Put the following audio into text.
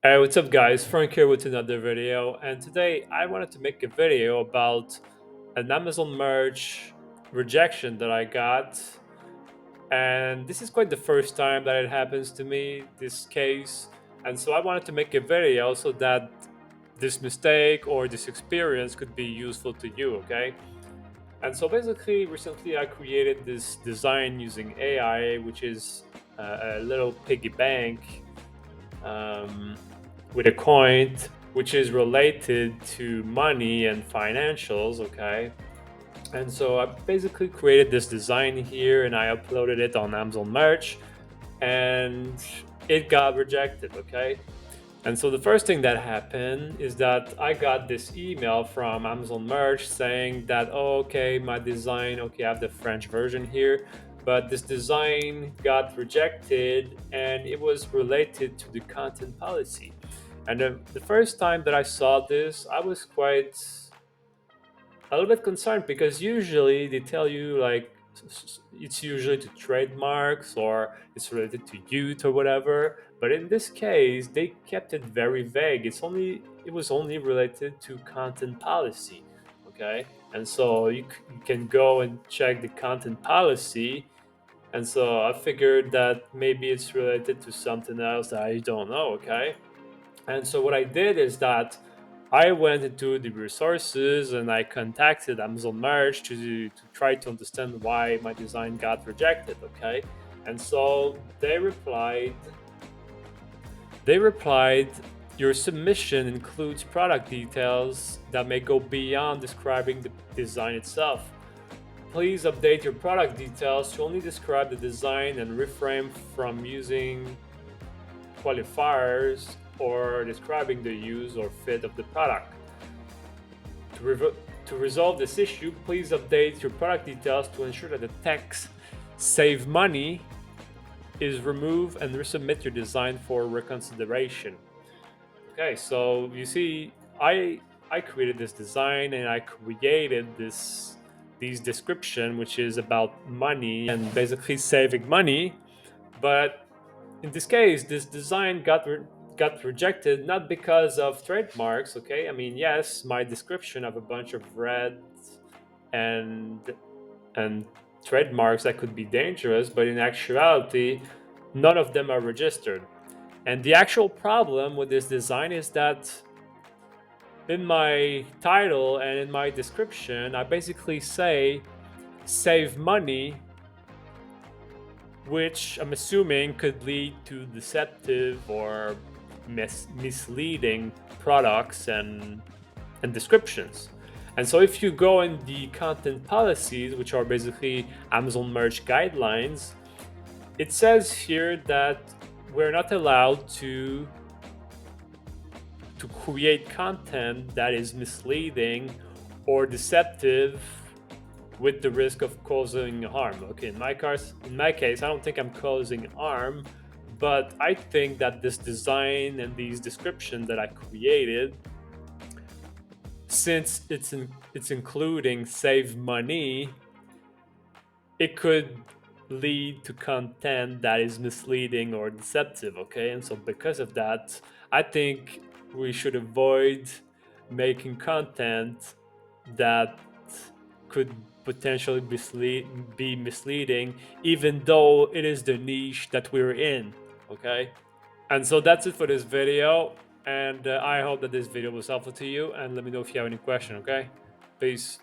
Hey, what's up guys? Frank here with another video, and today I wanted to make a video about an Amazon merch rejection that I got. And this is quite the first time that it happens to me, this case. And so I wanted to make a video so that this mistake or this experience could be useful to you, okay? And so basically, recently I created this design using AI, which is a little piggy bank um, with a coin which is related to money and financials, okay? And so I basically created this design here and I uploaded it on Amazon Merch and it got rejected, okay? And so the first thing that happened is that I got this email from Amazon Merch saying that, oh, okay, my design, okay, I have the French version here, but this design got rejected and it was related to the content policy. And the first time that I saw this, I was quite a little bit concerned because usually they tell you like it's usually to trademarks or it's related to youth or whatever, but in this case they kept it very vague. It was only related to content policy, okay? And so you can go and check the content policy, and so I figured that maybe it's related to something else that I don't know, okay? And so what I did is that I went into the resources and I contacted Amazon Merch to try to understand why my design got rejected, okay? And so they replied, your submission includes product details that may go beyond describing the design itself. Please update your product details to only describe the design and refrain from using qualifiers or describing the use or fit of the product. To, to resolve this issue, please update your product details to ensure that the text "Save Money" is removed and resubmit your design for reconsideration. Okay, so you see, I created this design and I created these description, which is about money and basically saving money, but in this case, this design got rejected not because of trademarks. Okay, I mean, yes, my description of a bunch of red and and trademarks that could be dangerous, but in actuality, none of them are registered. And the actual problem with this design is that in my title and in my description, I basically say save money, which I'm assuming could lead to deceptive or misleading products and descriptions. And so if you go in the content policies, which are basically Amazon Merch guidelines, it says here that we're not allowed to create content that is misleading or deceptive with the risk of causing harm. Okay, in my case, I don't think I'm causing harm, but I think that this design and these descriptions that I created, since it's including save money, it could lead to content that is misleading or deceptive. Okay, and so because of that, I think we should avoid making content that could potentially be misleading, even though it is the niche that we're in. Okay, and so that's it for this video, and I hope that this video was helpful to you, and let me know if you have any question. Okay, peace.